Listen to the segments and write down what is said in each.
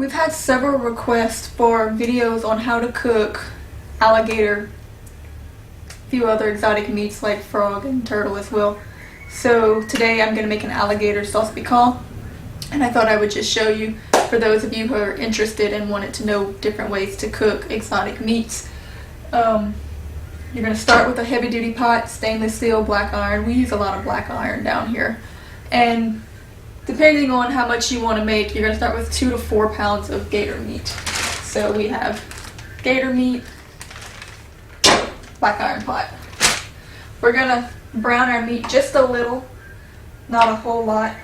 We've had several requests for videos on how to cook alligator, a few other exotic meats like frog and turtle as well. So today I'm going to make an alligator sauce piquante, and I thought I would just show you for those of you who are interested and wanted to know different ways to cook exotic meats. You're going to start with a heavy duty pot, stainless steel, black iron. We use a lot of black iron down here. And depending on how much you want to make, you're going to start with 2 to 4 pounds of gator meat. So we have gator meat, black iron pot. We're going to brown our meat just a little, not a whole lot.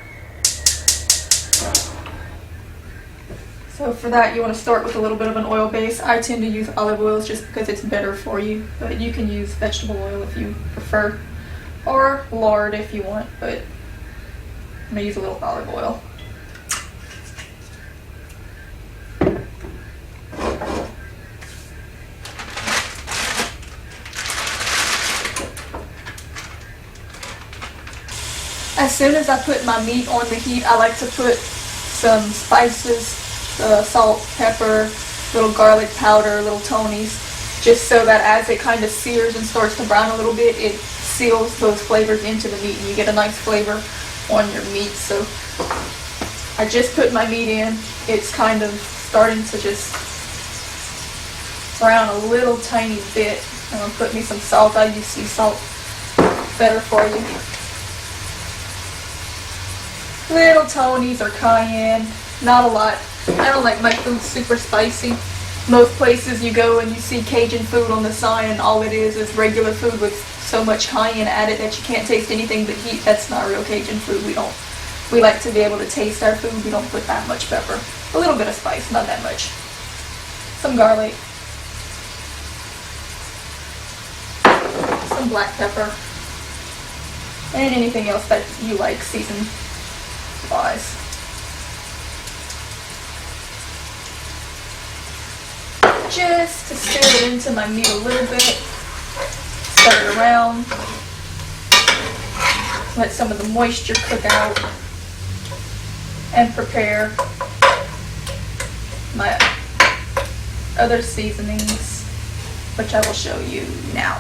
So for that, you want to start with a little bit of an oil base. I tend to use olive oils just because it's better for you, but you can use vegetable oil if you prefer, or lard if you want, but I'm going to use a little olive oil. As soon as I put my meat on the heat, I like to put some spices, salt, pepper, little garlic powder, little Tonys, just so that as it kind of sears and starts to brown a little bit, it seals those flavors into the meat and you get a nice flavor on your meat. So I just put my meat in. It's kind of starting to just brown a little tiny bit. I'm going to put me some salt. I use sea salt, better for you. Little Tonys or cayenne, not a lot. I don't like my food super spicy. Most places you go and you see Cajun food on the sign and all it is regular food with so much cayenne added that you can't taste anything but heat. That's not real Cajun food. We like to be able to taste our food. We don't put that much pepper. A little bit of spice, not that much. Some garlic. Some black pepper. And anything else that you like seasoned wise. Just to stir it into my meat a little bit. Stir it around. Let some of the moisture cook out. And prepare my other seasonings, which I will show you now.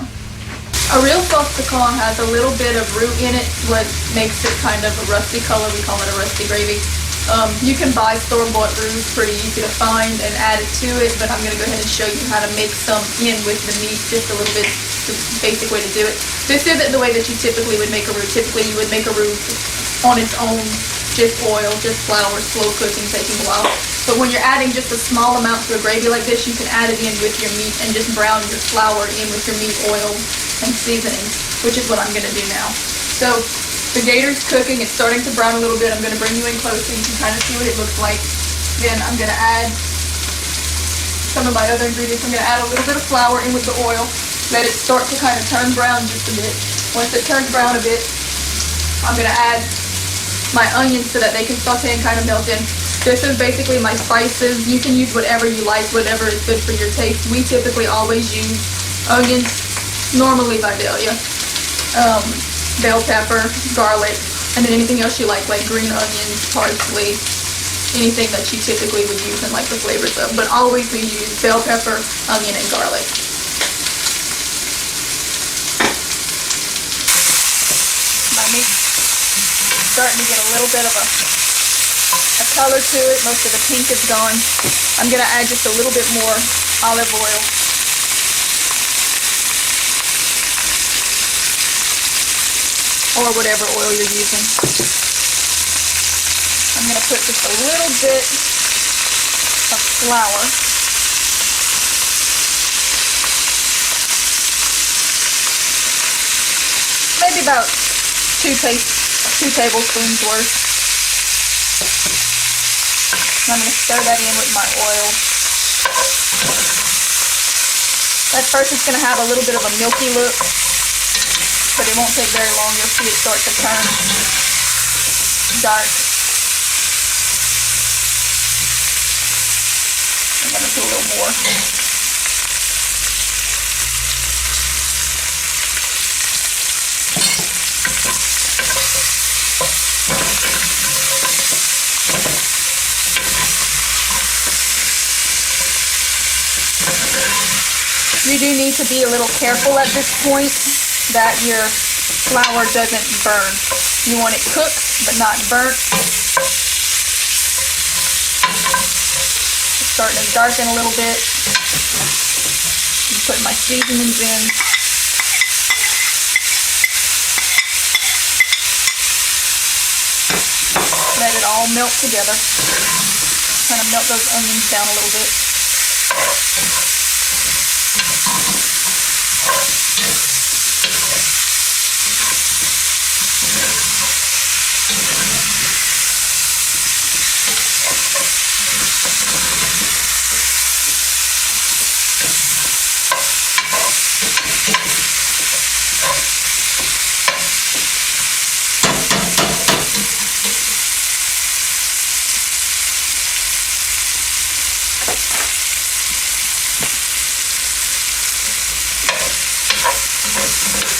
A real sauce piquante has a little bit of roux in it, what makes it kind of a rusty color. We call it a rusty gravy. You can buy store-bought roux, pretty easy to find, and add it to it, but I'm going to go ahead and show you how to make some in with the meat, just a little bit, the basic way to do it. This isn't the way that you typically would make a roux. Typically you would make a roux on its own, just oil, just flour, slow cooking, taking a while. But when you're adding just a small amount to a gravy like this, you can add it in with your meat and just brown your flour in with your meat oil and seasonings, which is what I'm going to do now. So the gator's cooking. It's starting to brown a little bit. I'm going to bring you in close so you can kind of see what it looks like. Then I'm going to add some of my other ingredients. I'm going to add a little bit of flour in with the oil. Let it start to kind of turn brown just a bit. Once it turns brown a bit, I'm going to add my onions so that they can saute and kind of melt in. This is basically my spices. You can use whatever you like, whatever is good for your taste. We typically always use onions, normally Vidalia, bell pepper, garlic, and then anything else you like green onions, parsley, anything that you typically would use and like the flavors of. But always we use bell pepper, onion, and garlic. My meat's starting to get a little bit of a color to it. Most of the pink is gone. I'm going to add just a little bit more olive oil. Or whatever oil you're using. I'm going to put just a little bit of flour. Maybe about 2 tablespoons worth. I'm going to stir that in with my oil. At first it's going to have a little bit of a milky look, but it won't take very long. You'll see it start to turn dark. I'm going to do a little more. You do need to be a little careful at this point that your flour doesn't burn. You want it cooked, but not burnt. It's starting to darken a little bit. Put my seasonings in. Let it all melt together. Kind of melt those onions down a little bit.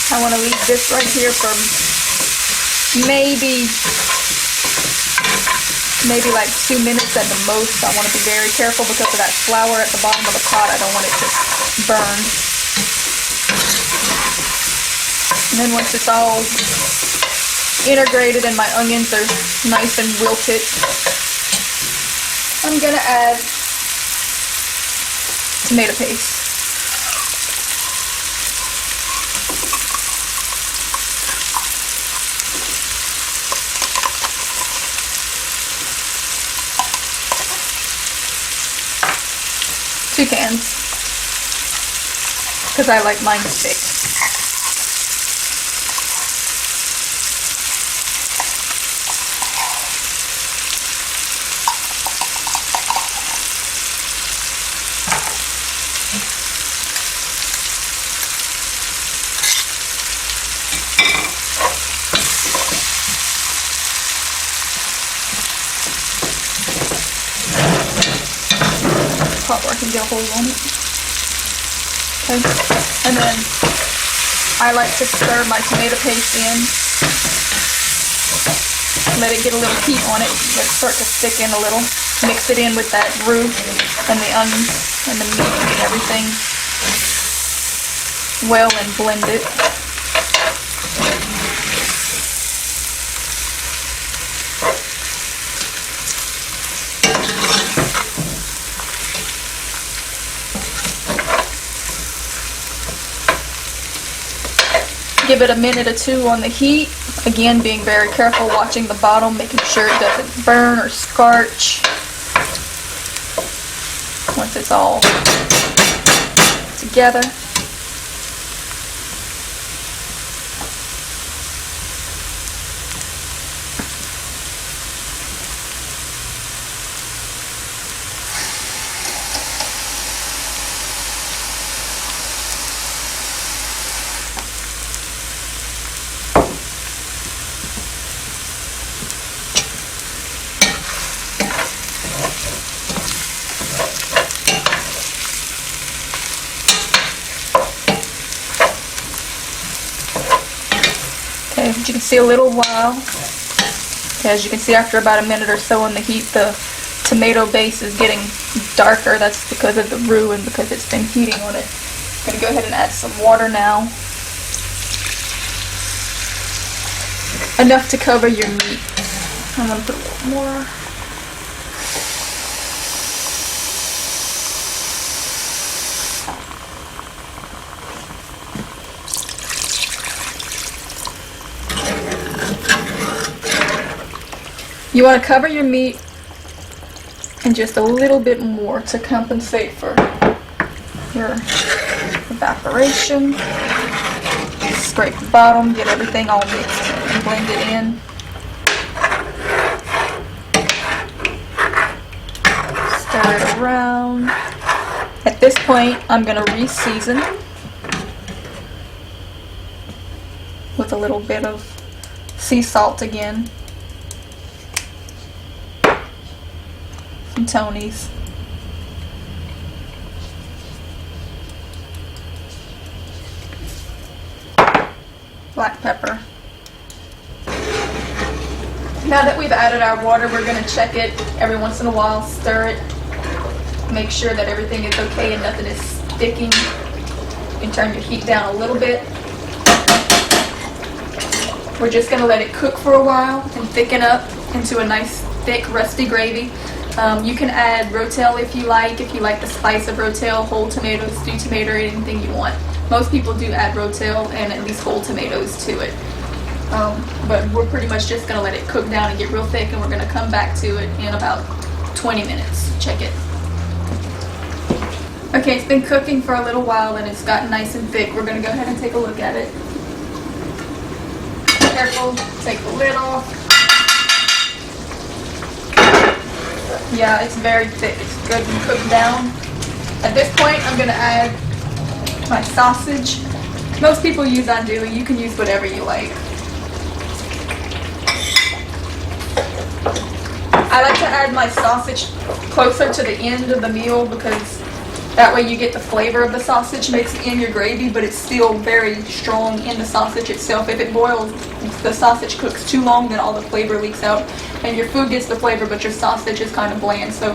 I want to leave this right here for maybe like 2 minutes at the most. I want to be very careful because of that flour at the bottom of the pot. I don't want it to burn. And then once it's all integrated and my onions are nice and wilted, I'm going to add tomato paste. Two cans, because I like mine thick. Pot where I can get a hold on it. Okay, and then I like to stir my tomato paste in. Let it get a little heat on it. Let it start to thicken a little. Mix it in with that roux and the onions and the meat and everything well and blend it. Give it a minute or two on the heat. Again, being very careful, watching the bottom, making sure it doesn't burn or scorch. Once it's all together. Okay, as you can see, a little while. Okay, as you can see, after about a minute or so on the heat, the tomato base is getting darker. That's because of the roux and because it's been heating on it. I'm going to go ahead and add some water now. Enough to cover your meat. I'm going to put a little more. You want to cover your meat and just a little bit more to compensate for your evaporation. Scrape the bottom, get everything all mixed and blended in. Stir it around. At this point, I'm going to re-season with a little bit of sea salt again. Some Tony's. Black pepper. Now that we've added our water, we're going to check it every once in a while, stir it, make sure that everything is okay and nothing is sticking. You turn your heat down a little bit. We're just going to let it cook for a while and thicken up into a nice thick rusty gravy. You can add rotel if you like the spice of rotel, whole tomatoes, stewed tomato, anything you want. Most people do add rotel and at least whole tomatoes to it. But we're pretty much just going to let it cook down and get real thick, and we're going to come back to it in about 20 minutes. Check it. Okay, it's been cooking for a little while and it's gotten nice and thick. We're going to go ahead and take a look at it. Careful, take the lid off. Yeah, it's very thick. It's good and cooked down. At this point, I'm going to add my sausage. Most people use andouille. You can use whatever you like. I like to add my sausage closer to the end of the meal because that way you get the flavor of the sausage mixed in your gravy, but it's still very strong in the sausage itself. If it boils, the sausage cooks too long, then all the flavor leaks out, and your food gets the flavor, but your sausage is kind of bland. So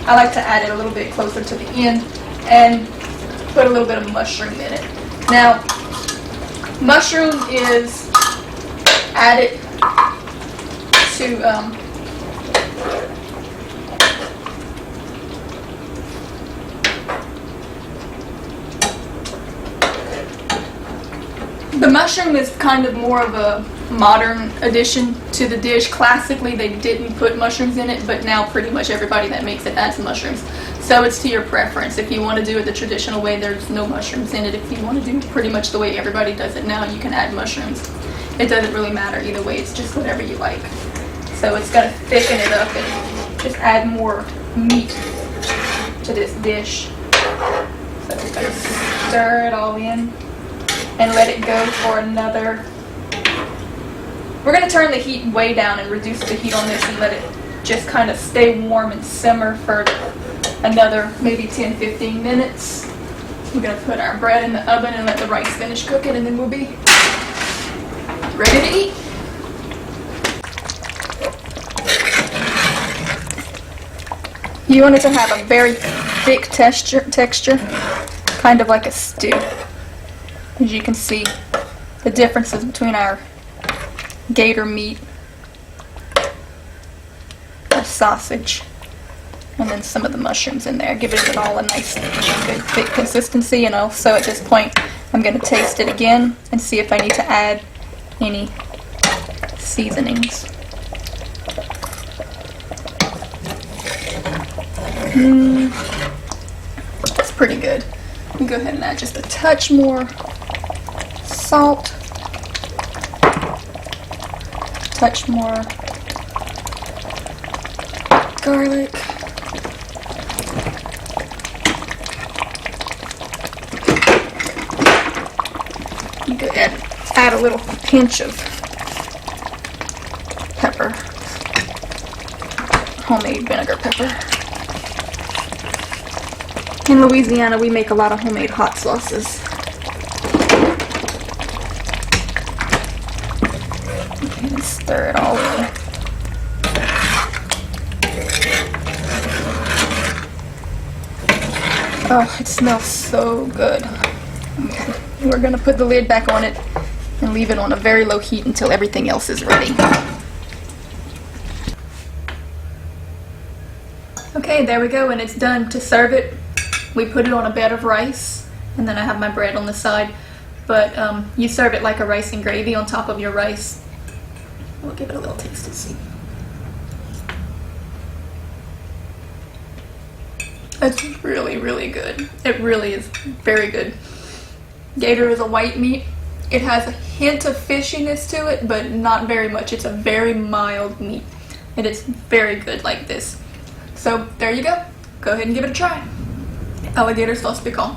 I like to add it a little bit closer to the end and put a little bit of mushroom in it. Now, mushroom is added to the mushroom is kind of more of a modern addition to the dish. Classically, they didn't put mushrooms in it, but now pretty much everybody that makes it adds mushrooms. So it's to your preference. If you want to do it the traditional way, there's no mushrooms in it. If you want to do it pretty much the way everybody does it now, you can add mushrooms. It doesn't really matter either way. It's just whatever you like. So it's going to thicken it up and just add more meat to this dish. So we're going to stir it all in and let it go for another. We're going to turn the heat way down and reduce the heat on this and let it just kind of stay warm and simmer for another maybe 10-15 minutes. We're going to put our bread in the oven and let the rice finish cooking, and then we'll be ready to eat. You want it to have a very thick texture, kind of like a stew. As you can see, the differences between our gator meat, our sausage, and then some of the mushrooms in there, giving it all a nice, good, thick consistency. And also at this point, I'm going to taste it again and see if I need to add any seasonings. It's pretty good. I'm going to go ahead and add just a touch more salt, touch more garlic, you go ahead and add a little pinch of pepper, homemade vinegar pepper. In Louisiana, we make a lot of homemade hot sauces. And stir it all in. Oh, it smells so good. Okay. We're going to put the lid back on it and leave it on a very low heat until everything else is ready. Okay, there we go, and it's done. To serve it, we put it on a bed of rice, and then I have my bread on the side. But you serve it like a rice and gravy on top of your rice. We'll give it a little taste and see. It's really, really good. It really is very good. Gator is a white meat. It has a hint of fishiness to it, but not very much. It's a very mild meat, and it's very good like this. So there you go. Go ahead and give it a try. Alligator sauce piquante.